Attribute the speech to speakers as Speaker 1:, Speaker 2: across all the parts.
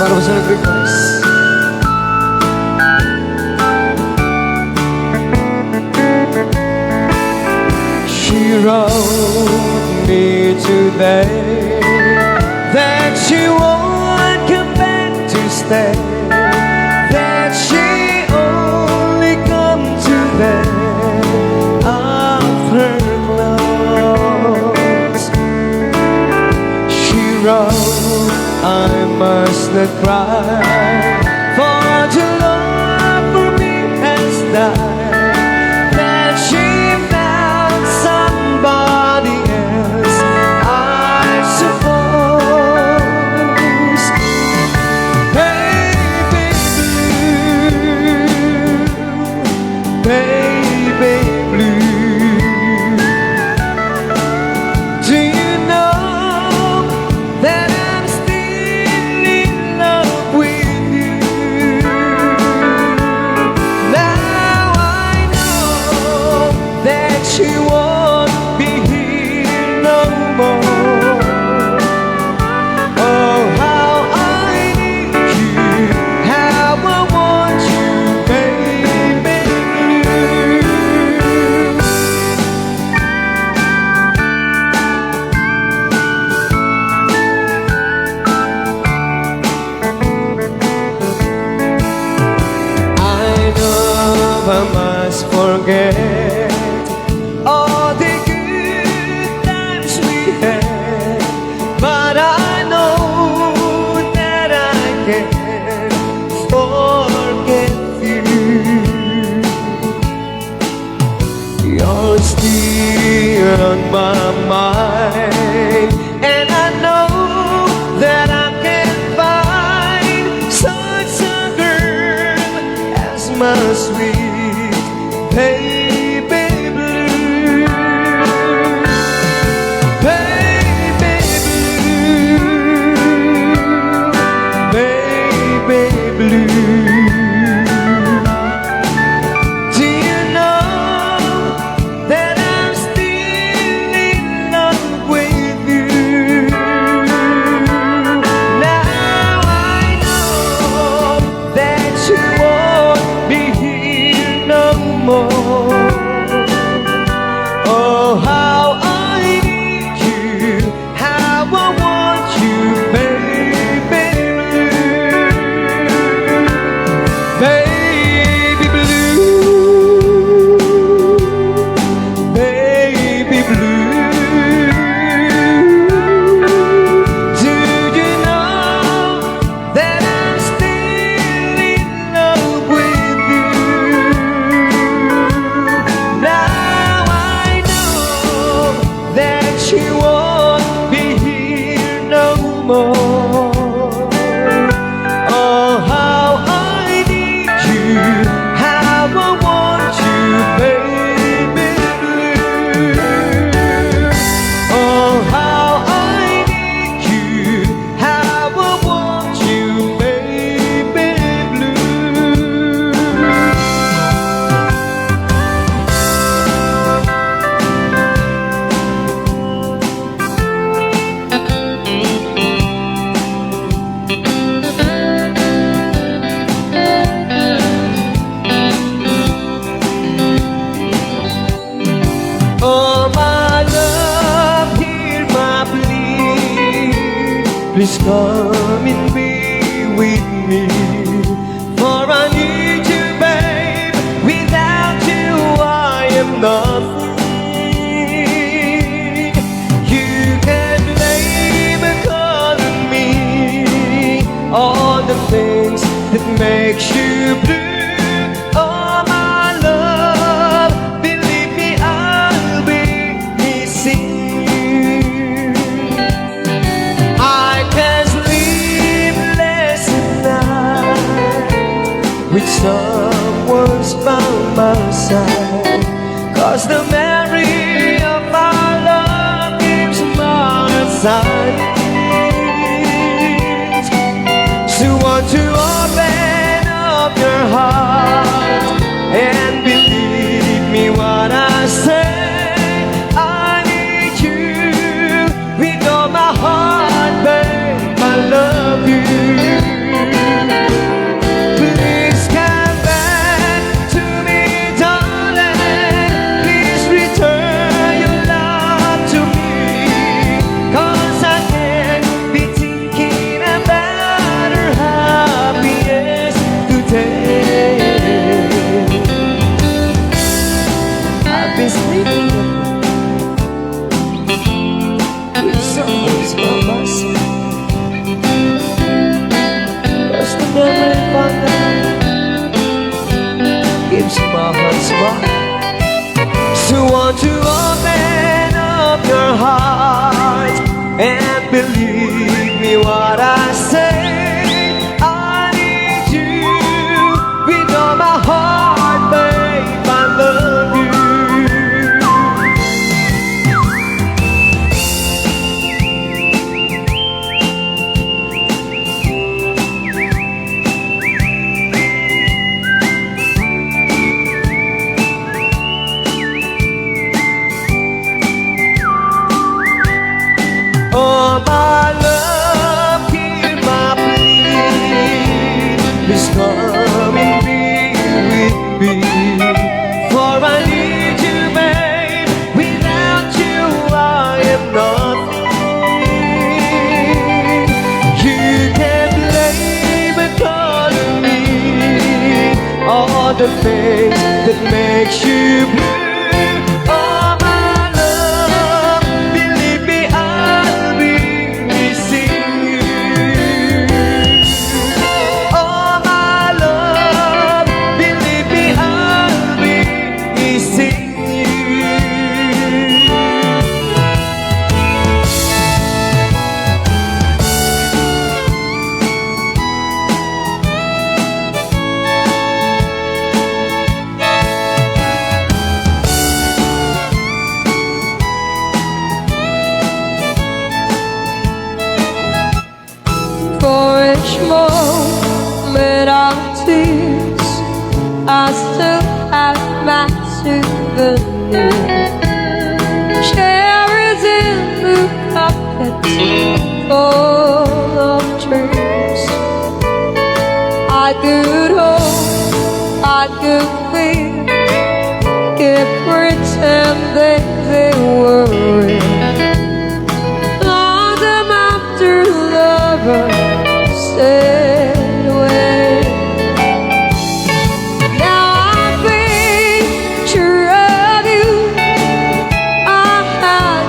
Speaker 1: para sa nag-request. She wrote me today that she won't come back to stay, that she only come to bed of her clothes. She wrote, I must not cry, for the love for me has died, that she found somebody else, I suppose. Baby blue, baby blue, do you know that I'm still in love with you? Now I know that she won't be here no more. Oh, how I need you, how I want you, baby blue. I know I must forget all the good times we had, but I know that I can't forget you. You're still on my mind, and I know that I can find such a girl as my sweet baby blue. Baby blue, baby blue. Do you know that I'm still in love with you? Now I know that you won't be here no more. Oh, how I need you, how I want you, baby blue. Baby blue, baby blue. Do you know that I'm still in love with you? Now I know that you won't be here no more. Oh, how I need you, how I want you, baby blue. Oh, how I need you, how I want you, baby blue. Oh, my love, hear my plea. Please come and be with me, for I need you, babe. Without you, I am nothing. You can blame it on me, all the things that makes you blue. Oh, my love, believe me, I'll be missing you. I can't sleep less at night with someone's by my side, 'cause the memory of our love keeps my anxiety. So want to open up your heart and believe me when I say I need you with all my heart, babe. I love you. believe me what I say. I need you with all my heart, babe. I love you. Oh, my love, hear my plea. Please come and be with me. For I need you, babe. Without you, I am nothing. You can blame it on me. All the things that makes you blue.
Speaker 2: For each moment of tears, I still have my souvenir. Cherries in the pockets full of dreams. I could hope, I could feel, could pretend that they were real. Long time after lovers said away. Now I picture of you, I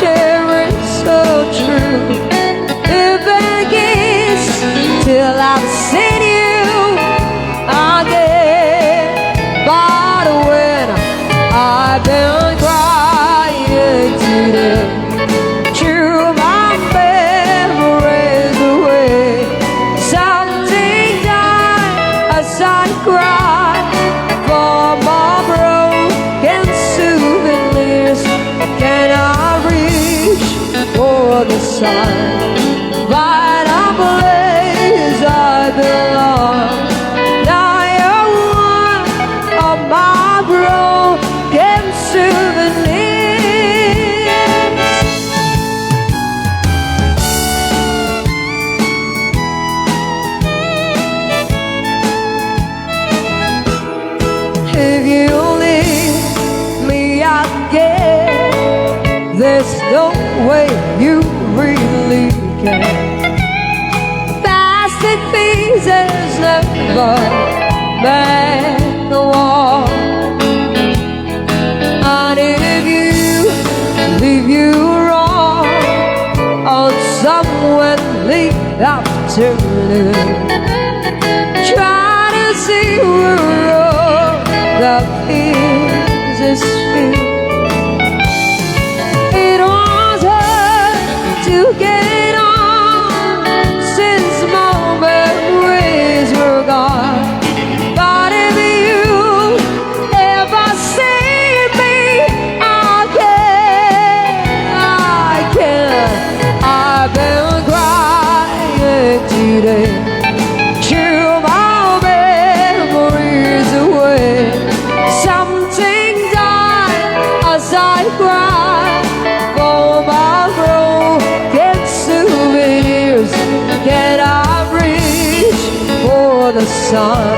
Speaker 2: cherish so true. If I kiss till I've seen you again, but when I've been crying today, through my memories away. I cry for my broken souvenirs. Can I reach for the sun? Find a place I belong. Now you're one of my broken souvenirs. If you leave me again, there's no way you really can. Plastic pieces never mend the wall. And if leave you wrong on someone leave afternoon, try to see where the peace is true. It was hard to get on since my memories were gone. But if you ever see me again, I can. I've been crying today. Through my memories away. Something died as I cried for my broken souvenirs. Can I reach for the sun?